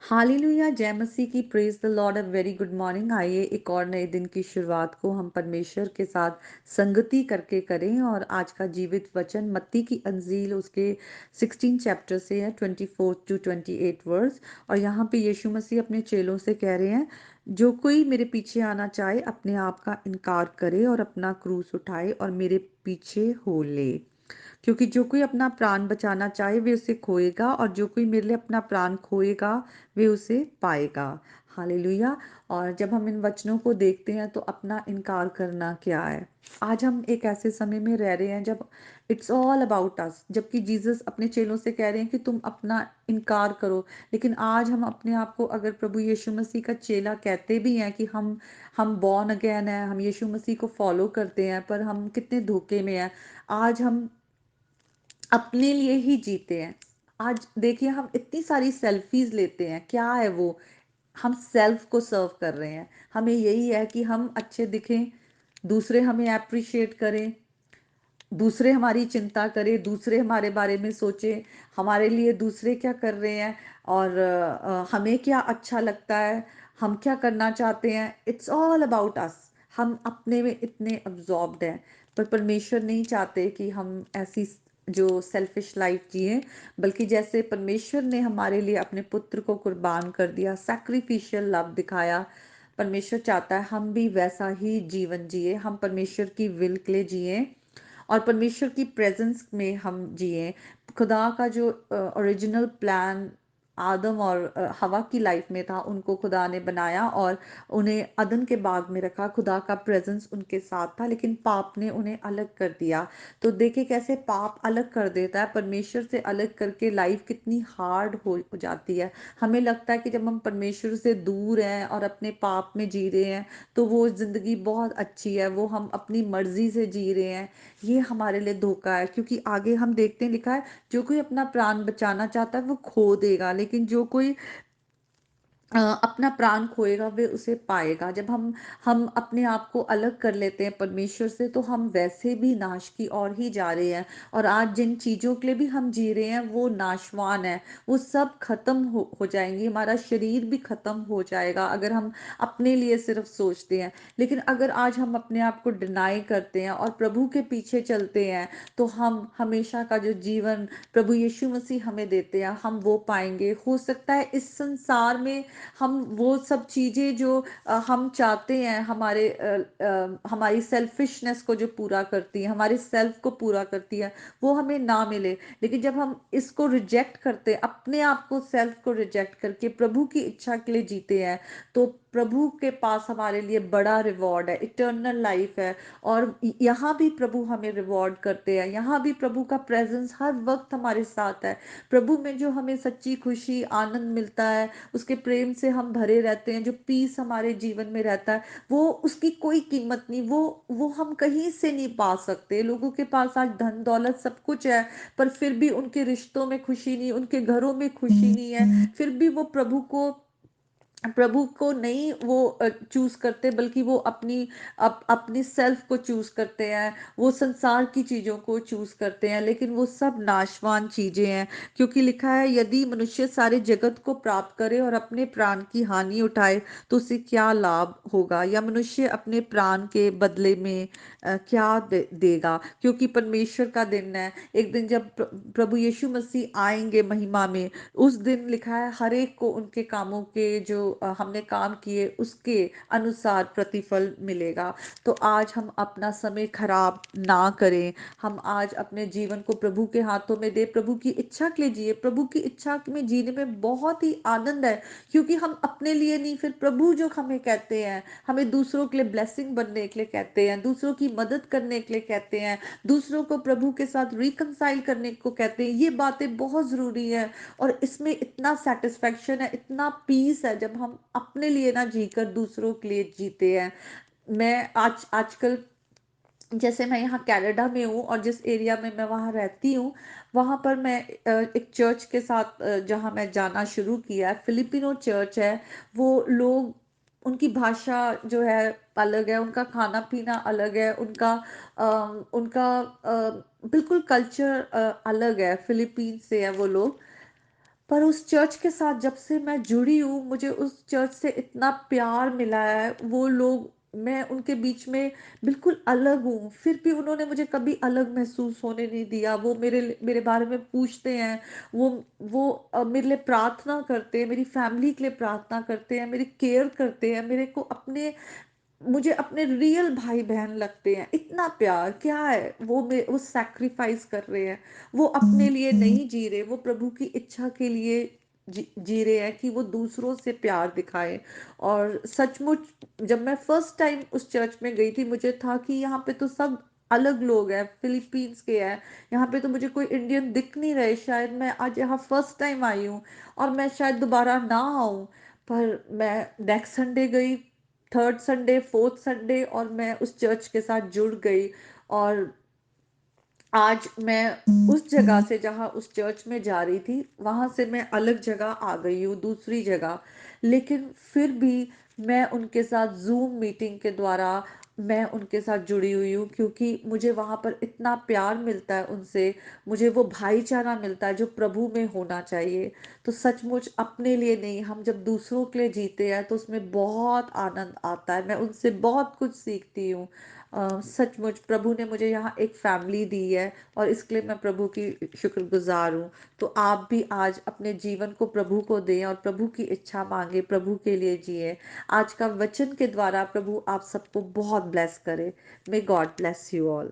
Hallelujah, जय मसीह की। Praise the Lord. A very good morning. आइए एक और नए दिन की शुरुआत को हम परमेश्वर के साथ संगति करके करें। और आज का जीवित वचन मत्ती की अंजील उसके 16 चैप्टर से है, 24 टू 28 वर्स। और यहाँ पे यीशु मसीह अपने चेलों से कह रहे हैं, जो कोई मेरे पीछे आना चाहे अपने आप का इनकार करे और अपना क्रूस उठाए और मेरे पीछे हो ले। क्योंकि जो कोई अपना प्राण बचाना चाहे वे उसे खोएगा, और जो कोई मेरे लिए अपना प्राण खोएगा वे उसे पाएगा। हालेलुया। और जब हम इन वचनों को देखते हैं तो अपना इनकार करना क्या है। आज हम एक ऐसे समय में रह रहे हैं जब इट्स ऑल अबाउट अस, जबकि जीसस अपने चेलों से कह रहे हैं कि तुम अपना इनकार करो। लेकिन आज हम अपने आप को अगर प्रभु यीशु मसीह का चेला कहते भी हैं कि हम बॉर्न अगेन है, हम यीशु मसीह को फॉलो करते हैं, पर हम कितने धोखे में हैं। आज हम अपने लिए ही जीते हैं। आज देखिए, हम इतनी सारी सेल्फीज लेते हैं, क्या है वो? हम सेल्फ को सर्व कर रहे हैं। हमें यही है कि हम अच्छे दिखें, दूसरे हमें अप्रिशिएट करें, दूसरे हमारी चिंता करें, दूसरे हमारे बारे में सोचें, हमारे लिए दूसरे क्या कर रहे हैं, और हमें क्या अच्छा लगता है, हम क्या करना चाहते हैं। It's all about us. हम अपने में इतने अब्जॉर्ब्ड हैं। पर परमेश्वर नहीं चाहते कि हम ऐसी जो सेल्फिश लाइफ जिए, बल्कि जैसे परमेश्वर ने हमारे लिए अपने पुत्र को कुर्बान कर दिया, सैक्रिफिशियल लव दिखाया, परमेश्वर चाहता है हम भी वैसा ही जीवन जिए। हम परमेश्वर की विल के लिए जिए और परमेश्वर की प्रेजेंस में हम जिए। खुदा का जो ओरिजिनल प्लान आदम और हवा की लाइफ में था, उनको खुदा ने बनाया और उन्हें अदन के बाग में रखा। खुदा का प्रेजेंस उनके साथ था, लेकिन पाप ने उन्हें अलग कर दिया। तो देखिए कैसे पाप अलग कर देता है। परमेश्वर से अलग करके लाइफ कितनी हार्ड हो जाती है। हमें लगता है कि जब हम परमेश्वर से दूर हैं और अपने पाप में जी रहे हैं तो वो जिंदगी बहुत अच्छी है, वो हम अपनी मर्जी से जी रहे हैं। ये हमारे लिए धोखा है, क्योंकि आगे हम देखते हैं लिखा है, जो कोई अपना प्राण बचाना चाहता है वो खो देगा, लेकिन जो कोई अपना प्राण खोएगा वे उसे पाएगा। जब हम अपने आप को अलग कर लेते हैं परमेश्वर से, तो हम वैसे भी नाश की ओर ही जा रहे हैं। और आज जिन चीजों के लिए भी हम जी रहे हैं वो नाशवान है, वो सब खत्म हो जाएंगी। हमारा शरीर भी खत्म हो जाएगा अगर हम अपने लिए सिर्फ सोचते हैं। लेकिन अगर आज हम अपने आप को डिनाई करते हैं और प्रभु के पीछे चलते हैं, तो हम हमेशा का जो जीवन प्रभु यीशु मसीह हमें देते हैं हम वो पाएंगे। हो सकता है इस संसार में हम वो सब चीजें जो हम चाहते हैं, हमारी सेल्फिशनेस को जो पूरा करती है, हमारे सेल्फ को पूरा करती है, वो हमें ना मिले। लेकिन जब हम इसको रिजेक्ट करते, अपने आप को, सेल्फ को रिजेक्ट करके प्रभु की इच्छा के लिए जीते हैं, तो प्रभु के पास हमारे लिए बड़ा रिवॉर्ड है, इटर्नल लाइफ है। और यहाँ भी प्रभु हमें रिवॉर्ड करते हैं, यहाँ भी प्रभु का प्रेजेंस हर वक्त हमारे साथ है। प्रभु में जो हमें सच्ची खुशी आनंद मिलता है, उसके प्रेम से हम भरे रहते हैं, जो पीस हमारे जीवन में रहता है, वो उसकी कोई कीमत नहीं। वो हम कहीं से नहीं पा सकते। लोगों के पास आज धन दौलत सब कुछ है, पर फिर भी उनके रिश्तों में खुशी नहीं, उनके घरों में खुशी नहीं है। फिर भी वो प्रभु को नहीं वो चूज करते, बल्कि वो अपनी सेल्फ को चूज करते हैं, वो संसार की चीजों को चूज करते हैं। लेकिन वो सब नाशवान चीजें हैं, क्योंकि लिखा है, यदि मनुष्य सारे जगत को प्राप्त करे और अपने प्राण की हानि उठाए तो उसे क्या लाभ होगा, या मनुष्य अपने प्राण के बदले में क्या देगा। क्योंकि परमेश्वर का दिन है, एक दिन जब प्रभु यीशु मसीह आएंगे महिमा में, उस दिन लिखा है हर एक को उनके कामों के जो हमने काम किए उसके अनुसार प्रतिफल मिलेगा। तो आज हम अपना समय खराब ना करें। हम आज अपने जीवन को प्रभु के हाथों में दे, प्रभु की इच्छा के लिए जिए। प्रभु की इच्छा में जीने में बहुत ही आनंद है, क्योंकि हम अपने लिए नहीं, फिर प्रभु जो हमें कहते हैं, हमें दूसरों के लिए ब्लेसिंग बनने के लिए कहते हैं, दूसरों की मदद करने के लिए कहते हैं, दूसरों को प्रभु के साथ रिकंसाइल करने को कहते हैं। ये बातें बहुत जरूरी है। और इसमें इतना सेटिस्फेक्शन है, इतना पीस है, जब हम अपने लिए ना जीकर दूसरों के लिए जीते हैं। मैं आजकल, जैसे मैं यहाँ कनाडा में हूँ और जिस एरिया में मैं वहाँ रहती हूँ, वहाँ पर मैं एक चर्च के साथ जहाँ मैं जाना शुरू किया है, फिलिपिनो चर्च है। वो लोग, उनकी भाषा जो है अलग है, उनका खाना पीना अलग है, उनका बिल्कुल कल्चर अलग है। फिलीपींस से है वो लोग। पर उस चर्च के साथ जब से मैं जुड़ी हूँ, मुझे उस चर्च से इतना प्यार मिला है, वो लोग मैं उनके बीच में बिल्कुल अलग हूँ, फिर भी उन्होंने मुझे कभी अलग महसूस होने नहीं दिया। वो मेरे बारे में पूछते हैं, वो मेरे लिए प्रार्थना करते हैं, मेरी फैमिली के लिए प्रार्थना करते हैं, मेरी केयर करते हैं, मेरे को अपने मुझे अपने रियल भाई-बहन लगते हैं, इतना प्यार क्या है, वो सैक्रिफाइस कर रहे हैं, वो अपने लिए नहीं जी रहे, वो प्रभु की इच्छा के लिए जी रहे हैं कि वो दूसरों से प्यार दिखाएँ। और सचमुच जब मैं फर्स्ट टाइम उस चर्च में गई थी, मुझे था कि यहाँ पे तो सब अलग लोग हैं, फिलीपींस के हैं, यहाँ पे तो मुझे कोई इंडियन दिख नहीं रहे, शायद मैं आज यहाँ फर्स्ट टाइम आई हूँ और मैं शायद दोबारा ना आऊँ। पर मैं नेक्स्ट संडे गई, थर्ड संडे, फोर्थ संडे, और मैं उस चर्च के साथ जुड़ गई। और आज मैं उस जगह से जहाँ उस चर्च में जा रही थी, वहाँ से मैं अलग जगह आ गई हूँ, दूसरी जगह। लेकिन फिर भी मैं उनके साथ ज़ूम मीटिंग के द्वारा मैं उनके साथ जुड़ी हुई हूँ, क्योंकि मुझे वहाँ पर इतना प्यार मिलता है उनसे, मुझे वो भाईचारा मिलता है जो प्रभु में होना चाहिए। तो सचमुच अपने लिए नहीं, हम जब दूसरों के लिए जीते हैं तो उसमें बहुत आनंद आता है। मैं उनसे बहुत कुछ सीखती हूँ। सचमुच प्रभु ने मुझे यहाँ एक फैमिली दी है और इसके लिए मैं प्रभु की शुक्रगुजार हूँ। तो आप भी आज अपने जीवन को प्रभु को दें और प्रभु की इच्छा मांगे, प्रभु के लिए जिए। आज का वचन के द्वारा प्रभु आप सबको बहुत ब्लेस करे। May God bless you all.